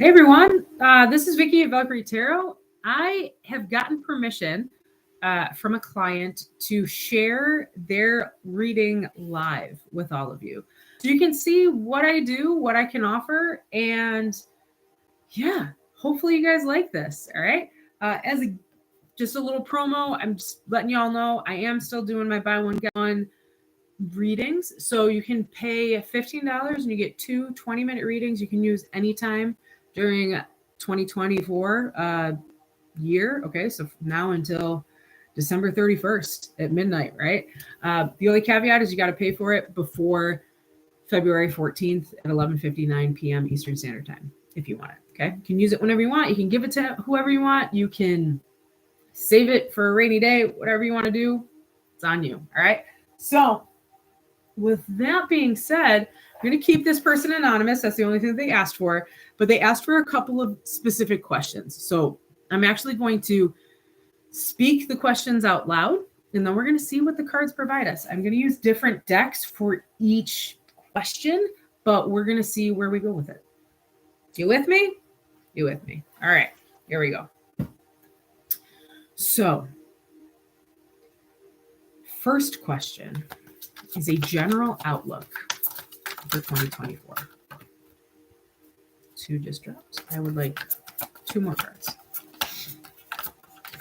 Hey everyone, this is Vicky at Valkyrie Tarot. I have gotten permission from a client to share their reading live with all of you. So you can see what I do, what I can offer, and yeah, hopefully you guys like this, all right? Just a little promo, I'm just letting y'all know I am still doing my buy one, get one readings. So you can pay $15 and you get two 20-minute readings you can use anytime during 2024 year. Okay, so now until December 31st at midnight, right? The only caveat is you got to pay for it before February 14th at 11:59 p.m. Eastern Standard Time if you want it. Okay, you can use it whenever you want. You can give it to whoever you want. You can save it for a rainy day, whatever you want to do. It's on you. All right. So with that being said, I'm going to keep this person anonymous. That's the only thing they asked for, but they asked for a couple of specific questions. So I'm actually going to speak the questions out loud, and then we're going to see what the cards provide us. I'm going to use different decks for each question, but we're going to see where we go with it. You with me? You with me? All right, here we go. So first question is a general outlook for 2024. Two just dropped. I would like two more cards.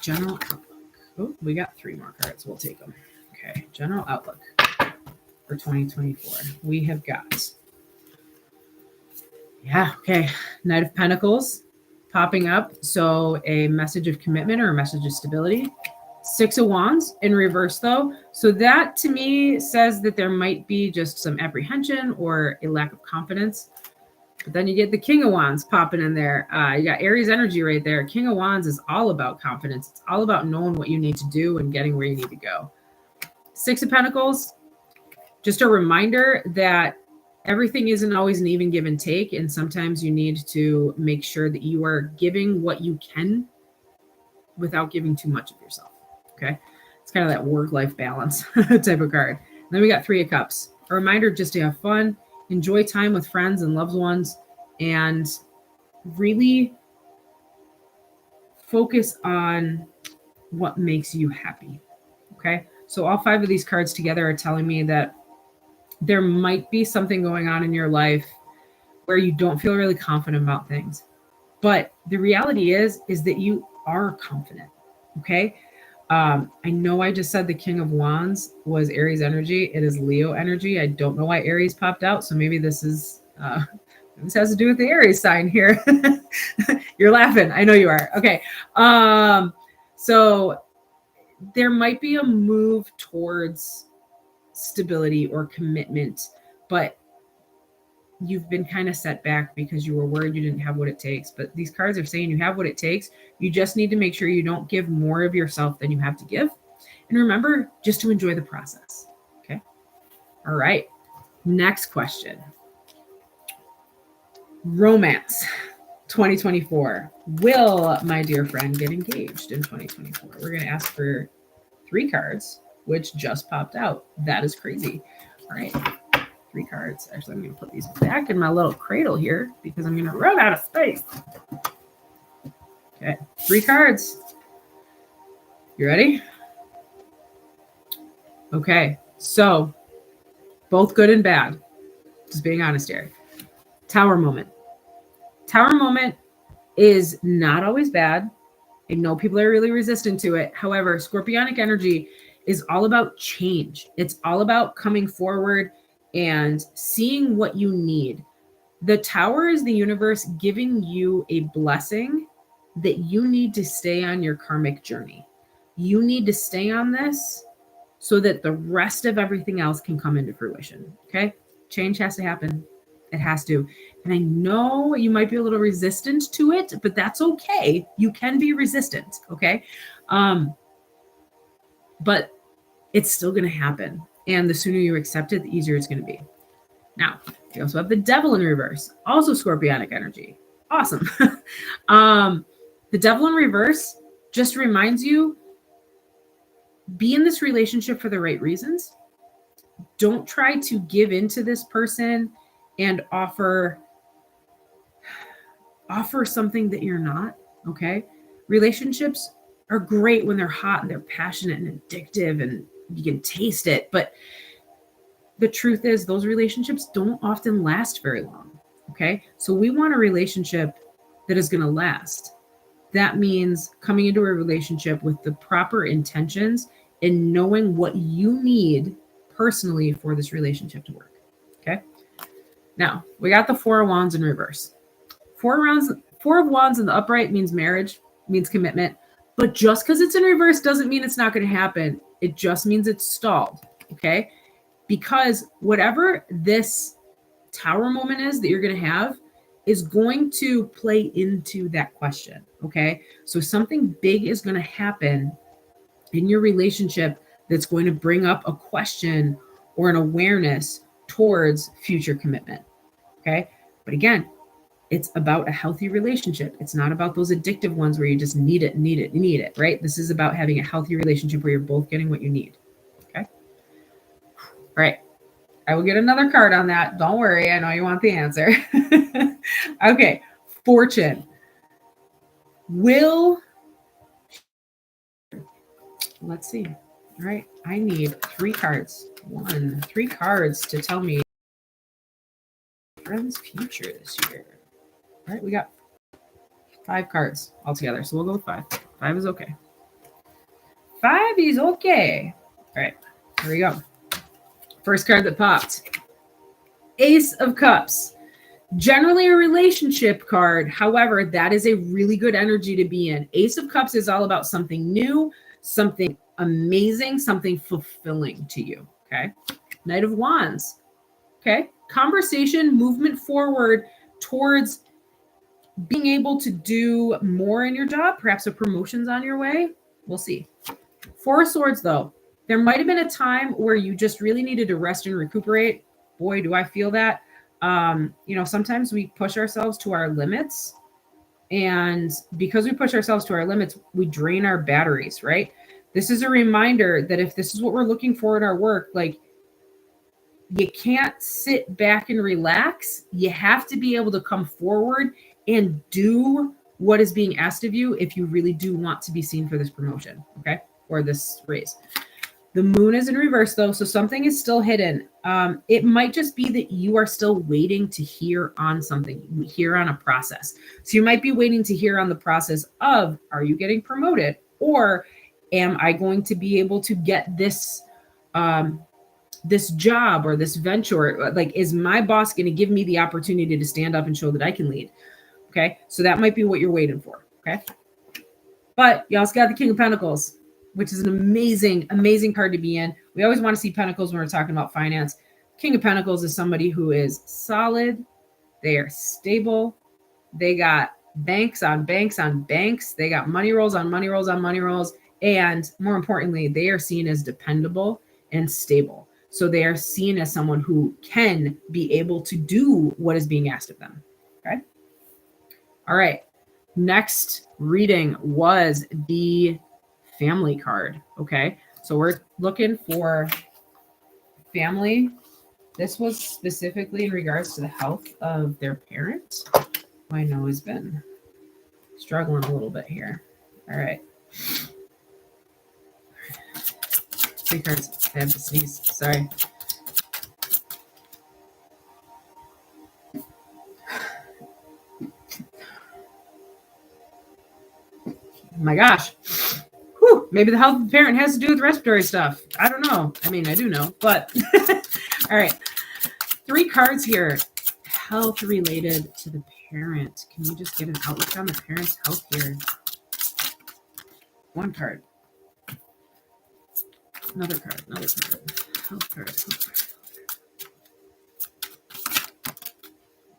General outlook. Oh, we got three more cards. We'll take them. Okay, general outlook for 2024. We have got, Knight of Pentacles popping up. So a message of commitment or a message of stability. Six of Wands in reverse though. So that to me says that there might be just some apprehension or a lack of confidence. But then you get the King of Wands popping in there. You got Aries energy right there. King of Wands is all about confidence. It's all about knowing what you need to do and getting where you need to go. Six of Pentacles, just a reminder that everything isn't always an even give and take. And sometimes you need to make sure that you are giving what you can without giving too much of yourself. Okay, it's kind of that work-life balance type of card. And then we got Three of Cups. A reminder just to have fun, enjoy time with friends and loved ones, and really focus on what makes you happy. Okay, so all five of these cards together are telling me that there might be something going on in your life where you don't feel really confident about things. But the reality is that you are confident. Okay. I know I just said the King of Wands was Aries energy. It is Leo energy. I don't know why Aries popped out. So maybe this is, this has to do with the Aries sign here. You're laughing. I know you are. Okay. So there might be a move towards stability or commitment, but you've been kind of set back because you were worried you didn't have what it takes. But these cards are saying you have what it takes. You just need to make sure you don't give more of yourself than you have to give. And remember just to enjoy the process. Okay. All right. Next question. Romance 2024. Will my dear friend get engaged in 2024? We're going to ask for three cards, which just popped out. That is crazy. All right. Three cards. Actually, I'm going to put these back in my little cradle here because I'm going to run out of space. Okay, three cards. You ready? Okay, so both good and bad. Just being honest here. Tower moment. Tower moment is not always bad. I know people are really resistant to it. However, scorpionic energy is all about change. It's all about coming forward and seeing what you need. The tower is the universe giving you a blessing that you need to stay on your karmic journey. You need to stay on this so that the rest of everything else can come into fruition. Okay? Change has to happen. It has to. And I know you might be a little resistant to it, but that's okay. You can be resistant. Okay? But it's still going to happen. And the sooner you accept it, the easier it's going to be. Now, you also have the Devil in reverse, also scorpionic energy. Awesome. The Devil in reverse just reminds you, be in this relationship for the right reasons. Don't try to give into this person and offer offer something that you're not. Okay. Relationships are great when they're hot and they're passionate and addictive and you can taste it. But the truth is, those relationships don't often last very long. Okay. So we want a relationship that is going to last. That means coming into a relationship with the proper intentions and knowing what you need personally for this relationship to work. Okay. Now we got the Four of Wands in reverse. Four of Wands in the upright means marriage, means commitment. But just because it's in reverse doesn't mean it's not going to happen. It just means it's stalled. Okay. Because whatever this Tower moment is that you're going to have is going to play into that question. Okay. So something big is going to happen in your relationship that's going to bring up a question or an awareness towards future commitment. Okay. But again, it's about a healthy relationship. It's not about those addictive ones where you just need it, right? This is about having a healthy relationship where you're both getting what you need. Okay. All right. I will get another card on that. Don't worry. I know you want the answer. Okay. Fortune. Let's see. All right. I need 3 cards. 3 cards to tell me friend's future this year. All right. We got 5 cards altogether. So we'll go with 5. 5 is okay. 5 is okay. All right. Here we go. First card that popped. Ace of Cups. Generally a relationship card. However, that is a really good energy to be in. Ace of Cups is all about something new, something amazing, something fulfilling to you. Okay. Knight of Wands. Okay. Conversation, movement forward towards being able to do more in your job. Perhaps a promotion's on your way. We'll see. 4 of Swords, though. There might have been a time where you just really needed to rest and recuperate. Boy, do I feel that. Sometimes we push ourselves to our limits. And because we push ourselves to our limits, we drain our batteries, right? This is a reminder that if this is what we're looking for in our work, like, you can't sit back and relax. You have to be able to come forward and do what is being asked of you if you really do want to be seen for this promotion, okay? Or this raise. The moon is in reverse, though, so something is still hidden. It might just be that you are still waiting to hear on something, hear on a process. So you might be waiting to hear on the process of, are you getting promoted? Or am I going to be able to get this this job or this venture? Like, is my boss going to give me the opportunity to stand up and show that I can lead? Okay, so that might be what you're waiting for. Okay, but you also got the King of Pentacles, which is an amazing, amazing card to be in. We always want to see Pentacles when we're talking about finance. King of Pentacles is somebody who is solid. They are stable. They got banks on banks on banks. They got money rolls on money rolls on money rolls. And more importantly, they are seen as dependable and stable. So they are seen as someone who can be able to do what is being asked of them. Okay. All right. Next reading was the family card. Okay. So we're looking for family. This was specifically in regards to the health of their parent, who I know has been struggling a little bit here. All right. 3 cards. I have to sneeze. Sorry. Oh my gosh. Whew, maybe the health of the parent has to do with respiratory stuff. I don't know. I mean, I do know, but all right. 3 cards here. Health related to the parent. Can you just get an outlook on the parent's health here? 1 card. Another card. Another card. Health card. Health card.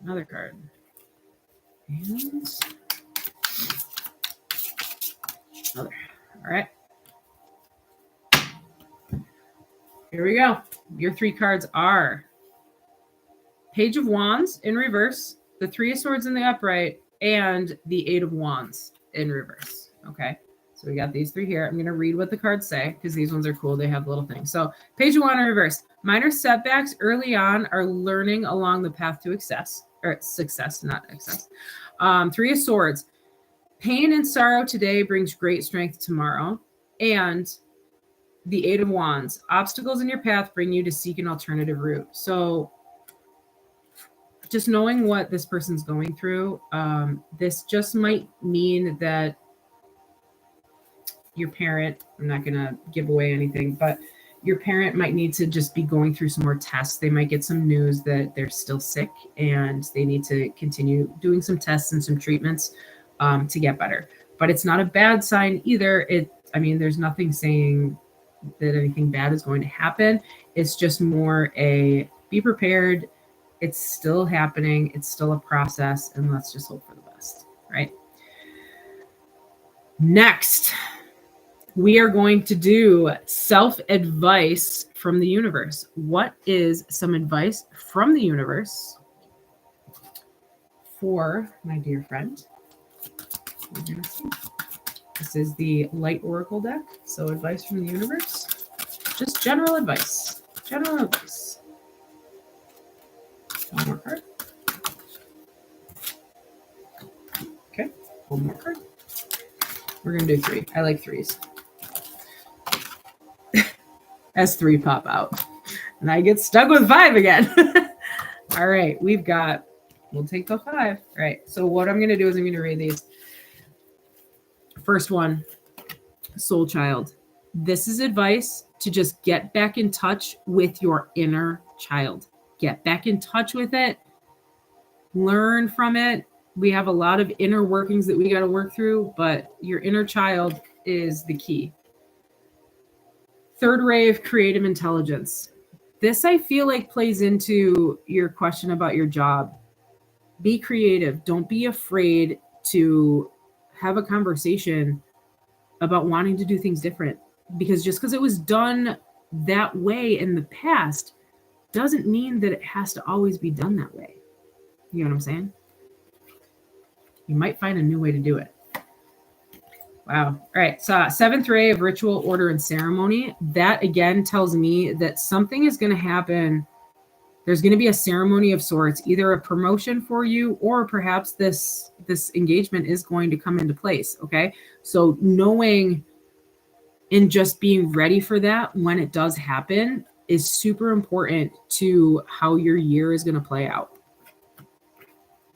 Another card. And another. All right. Here we go. Your 3 cards are Page of Wands in reverse, the 3 of Swords in the upright, and the 8 of Wands in reverse. Okay. So we got these 3 here. I'm going to read what the cards say because these ones are cool. They have little things. So Page of Wands in reverse. Minor setbacks early on are learning along the path to success, not excess. Three of Swords. Pain and sorrow today brings great strength tomorrow. And the Eight of Wands. Obstacles in your path bring you to seek an alternative route. So just knowing what this person's going through, this just might mean that your parent, I'm not going to give away anything, but your parent might need to just be going through some more tests. They might get some news that they're still sick and they need to continue doing some tests and some treatments to get better. But it's not a bad sign either. There's nothing saying that anything bad is going to happen. It's just more a be prepared. It's still happening. It's still a process, and let's just hope for the best, right? Next, we are going to do self-advice from the universe. What is some advice from the universe for my dear friend? We're going to see. This is the Light Oracle deck. So advice from the universe. Just general advice. General advice. One more card. Okay. One more card. We're going to do three. I like threes. As three pop out. And I get stuck with five again. All right. We'll take the five. All right. So what I'm going to do is I'm going to read these. First one, Soul Child. This is advice to just get back in touch with your inner child. Get back in touch with it. Learn from it. We have a lot of inner workings that we got to work through, but your inner child is the key. Third ray of creative intelligence. This, I feel like, plays into your question about your job. Be creative. Don't be afraid to have a conversation about wanting to do things different, because just because it was done that way in the past doesn't mean that it has to always be done that way. You know what I'm saying? You might find a new way to do it. Wow. All right. So seventh ray of ritual, order, and ceremony. That again tells me that something is going to happen. There's going to be a ceremony of sorts, either a promotion for you, or perhaps this engagement is going to come into place. Okay. So knowing and just being ready for that when it does happen is super important to how your year is going to play out.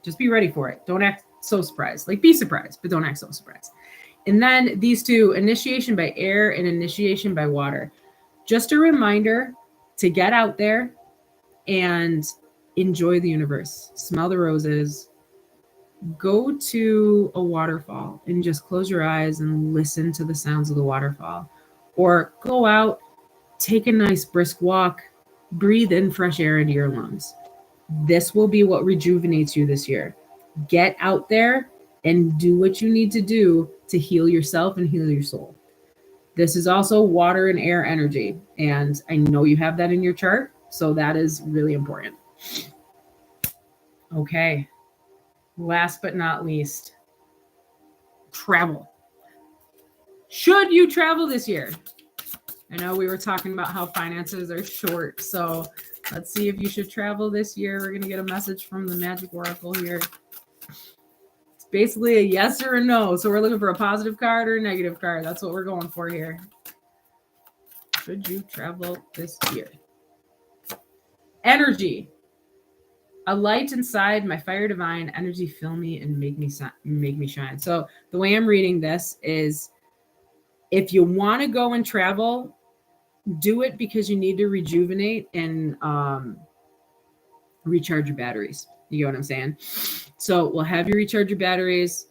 Just be ready for it. Don't act so surprised. Like, be surprised, but don't act so surprised. And then these two, initiation by air and initiation by water. Just a reminder to get out there and enjoy the universe. Smell the roses. Go to a waterfall and just close your eyes and listen to the sounds of the waterfall. Or go out, take a nice brisk walk, breathe in fresh air into your lungs. This will be what rejuvenates you this year. Get out there and do what you need to do to heal yourself and heal your soul. This is also water and air energy. And I know you have that in your chart. So that is really important. Okay. Last but not least, travel. Should you travel this year? I know we were talking about how finances are short. So let's see if you should travel this year. We're going to get a message from the Magic Oracle here. It's basically a yes or a no. So we're looking for a positive card or a negative card. That's what we're going for here. Should you travel this year? Energy. A light inside, my fire divine, energy fill me and make me shine. So the way I'm reading this is, if you want to go and travel, do it because you need to rejuvenate and recharge your batteries. You get what I'm saying? So we'll have you recharge your batteries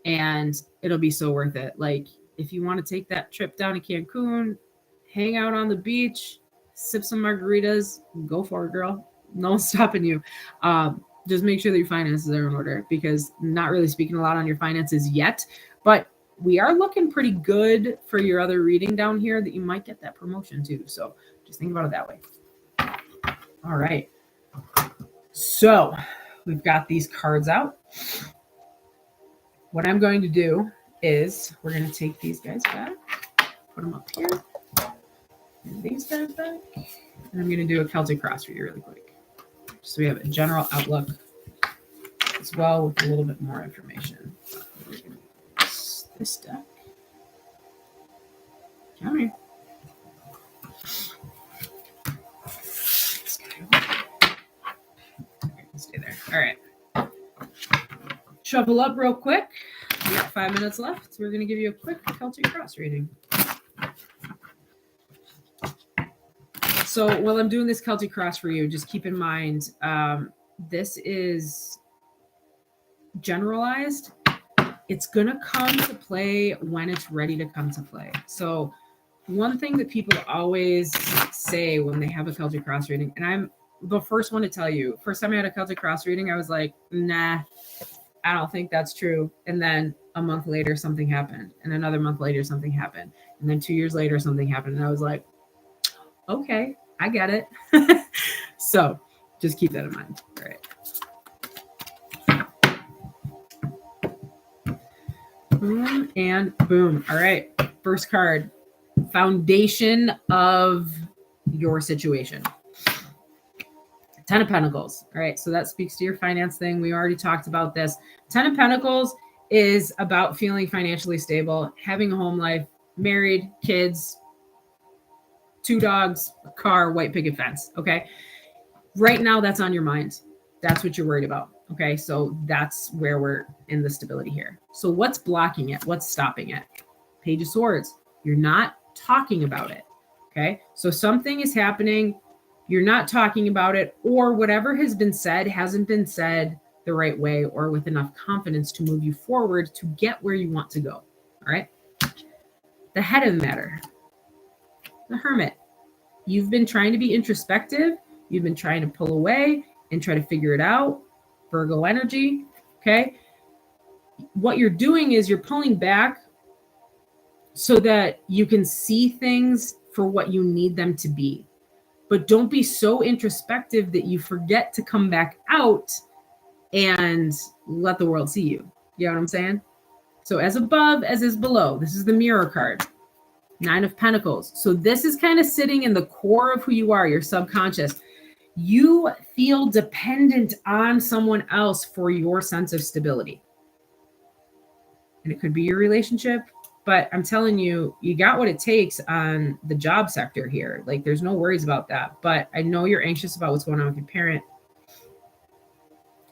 and it'll be so worth it. Like, if you want to take that trip down to Cancun, hang out on the beach, sip some margaritas, go for it, girl. No one's stopping you. Just make sure that your finances are in order, because not really speaking a lot on your finances yet, but we are looking pretty good for your other reading down here that you might get that promotion too. So just think about it that way. All right. So we've got these cards out. What I'm going to do is we're going to take these guys back, put them up here, and these guys back, and I'm going to do a Celtic cross for you really quick. So we have a general outlook as well with a little bit more information. This deck. Come here. Stay there. All right. Shuffle up real quick. We got 5 minutes left. We're going to give you a quick Celtic cross reading. So while I'm doing this Celtic cross for you, just keep in mind, this is generalized. It's going to come to play when it's ready to come to play. So one thing that people always say when they have a Celtic cross reading, and I'm the first one to tell you, first time I had a Celtic cross reading, I was like, nah, I don't think that's true. And then a month later, something happened. And another month later, something happened. And then 2 years later, something happened. And I was like, okay, I get it. So just keep that in mind. All right. Boom and boom. All right. First card, foundation of your situation. 10 of Pentacles. All right. So that speaks to your finance thing. We already talked about this. 10 of Pentacles is about feeling financially stable, having a home life, married, kids, 2 dogs, a car, white picket fence. Okay. Right now that's on your mind. That's what you're worried about. Okay. So that's where we're in the stability here. So what's blocking it? What's stopping it? Page of Swords. You're not talking about it. Okay. So something is happening. You're not talking about it, or whatever has been said hasn't been said the right way or with enough confidence to move you forward to get where you want to go. All right. The head of the matter, the Hermit. You've been trying to be introspective. You've been trying to pull away and try to figure it out. Virgo energy. Okay. What you're doing is you're pulling back so that you can see things for what you need them to be. But don't be so introspective that you forget to come back out and let the world see you. You know what I'm saying? So as above, as is below. This is the mirror card. 9 of Pentacles. So this is kind of sitting in the core of who you are, your subconscious. You feel dependent on someone else for your sense of stability. And it could be your relationship. But I'm telling you, you got what it takes on the job sector here. Like, there's no worries about that. But I know you're anxious about what's going on with your parent.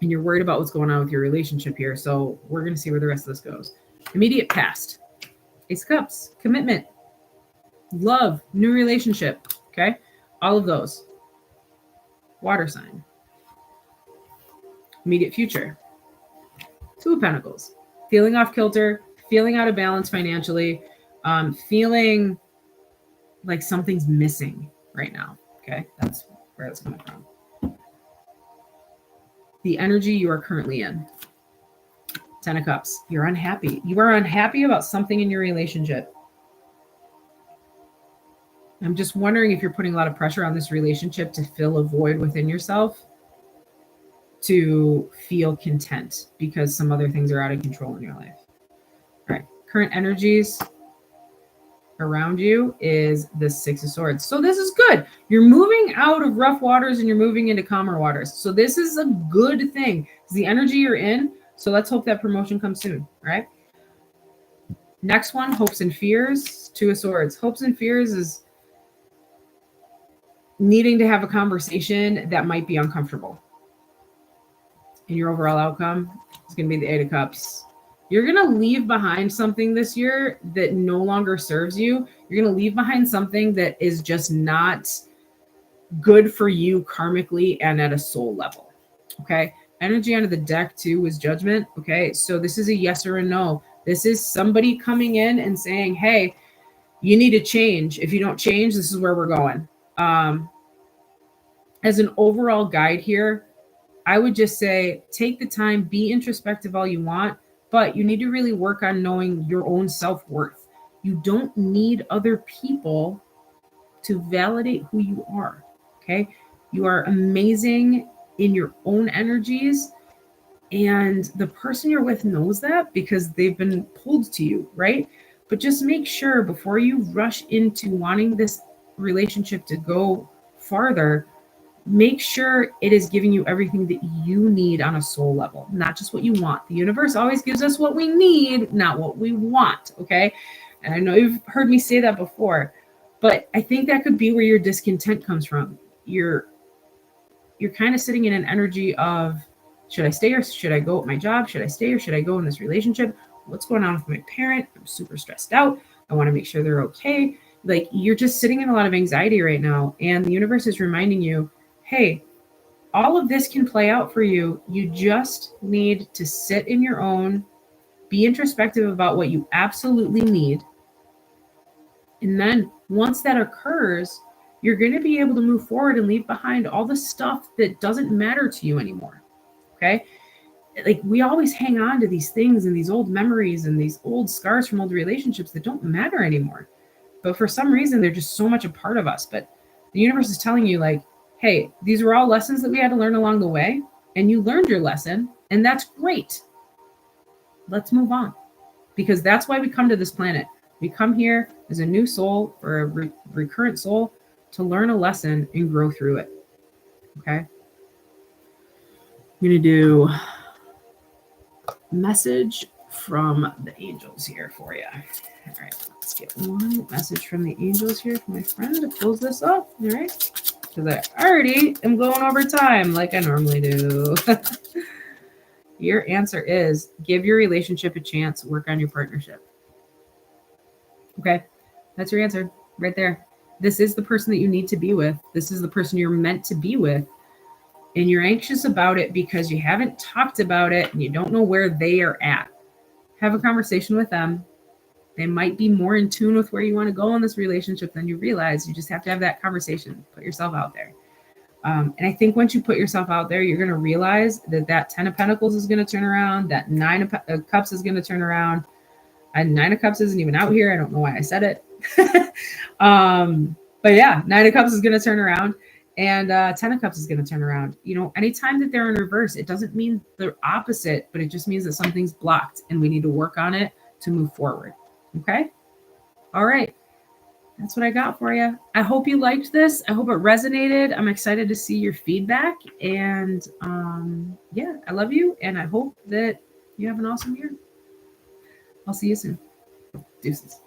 And you're worried about what's going on with your relationship here. So we're going to see where the rest of this goes. Immediate past. Ace of Cups. Commitment. Love. New relationship. Okay? All of those. Water sign. Immediate future. 2 of Pentacles. Feeling off kilter. Feeling out of balance financially, feeling like something's missing right now. Okay, that's where it's coming from. The energy you are currently in. 10 of Cups. You're unhappy. You are unhappy about something in your relationship. I'm just wondering if you're putting a lot of pressure on this relationship to fill a void within yourself to feel content because some other things are out of control in your life. All right, current energies around you is the 6 of Swords. So this is good. You're moving out of rough waters and you're moving into calmer waters. So this is a good thing. It's the energy you're in. So let's hope that promotion comes soon. All right. Next one, hopes and fears. 2 of Swords. Hopes and fears is needing to have a conversation that might be uncomfortable. And your overall outcome is going to be the 8 of Cups. You're going to leave behind something this year that no longer serves you. You're going to leave behind something that is just not good for you karmically and at a soul level. Okay. Energy under the deck too was Judgment. Okay. So this is a yes or a no. This is somebody coming in and saying, hey, you need to change. If you don't change, this is where we're going. As an overall guide here, I would just say, take the time, be introspective all you want, but you need to really work on knowing your own self-worth. You don't need other people to validate who you are, okay? You are amazing in your own energies, and the person you're with knows that because they've been pulled to you, right? But just make sure before you rush into wanting this relationship to go farther, make sure it is giving you everything that you need on a soul level, not just what you want. The universe always gives us what we need, not what we want. Okay. And I know you've heard me say that before, but I think that could be where your discontent comes from. You're kind of sitting in an energy of, should I stay or should I go at my job? Should I stay or should I go in this relationship? What's going on with my parent? I'm super stressed out. I want to make sure they're okay. Like, you're just sitting in a lot of anxiety right now. And the universe is reminding you, hey, all of this can play out for you. You just need to sit in your own, be introspective about what you absolutely need. And then once that occurs, you're going to be able to move forward and leave behind all the stuff that doesn't matter to you anymore. Okay. Like, we always hang on to these things and these old memories and these old scars from old relationships that don't matter anymore. But for some reason, they're just so much a part of us. But the universe is telling you, like, hey, these were all lessons that we had to learn along the way. And you learned your lesson. And that's great. Let's move on. Because that's why we come to this planet. We come here as a new soul or a recurrent soul to learn a lesson and grow through it. Okay. I'm going to do message from the angels here for you. All right, let's get one message from the angels here for my friend to close this up. All right, because I already am going over time like I normally do. Your answer is give your relationship a chance, work on your partnership. Okay, that's your answer right there. This is the person that you need to be with. This is the person you're meant to be with. And you're anxious about it because you haven't talked about it and you don't know where they are at. Have a conversation with them. They might be more in tune with where you want to go in this relationship than you realize. You just have to have that conversation. Put yourself out there. And I think once you put yourself out there, you're going to realize that 10 of Pentacles is going to turn around. That 9 of Cups is going to turn around. And 9 of Cups isn't even out here. I don't know why I said it. But yeah, 9 of Cups is going to turn around. And 10 of Cups is going to turn around. You know, anytime that they're in reverse, it doesn't mean they're opposite, but it just means that something's blocked and we need to work on it to move forward. Okay? All right. That's what I got for you. I hope you liked this. I hope it resonated. I'm excited to see your feedback. And yeah, I love you. And I hope that you have an awesome year. I'll see you soon. Deuces.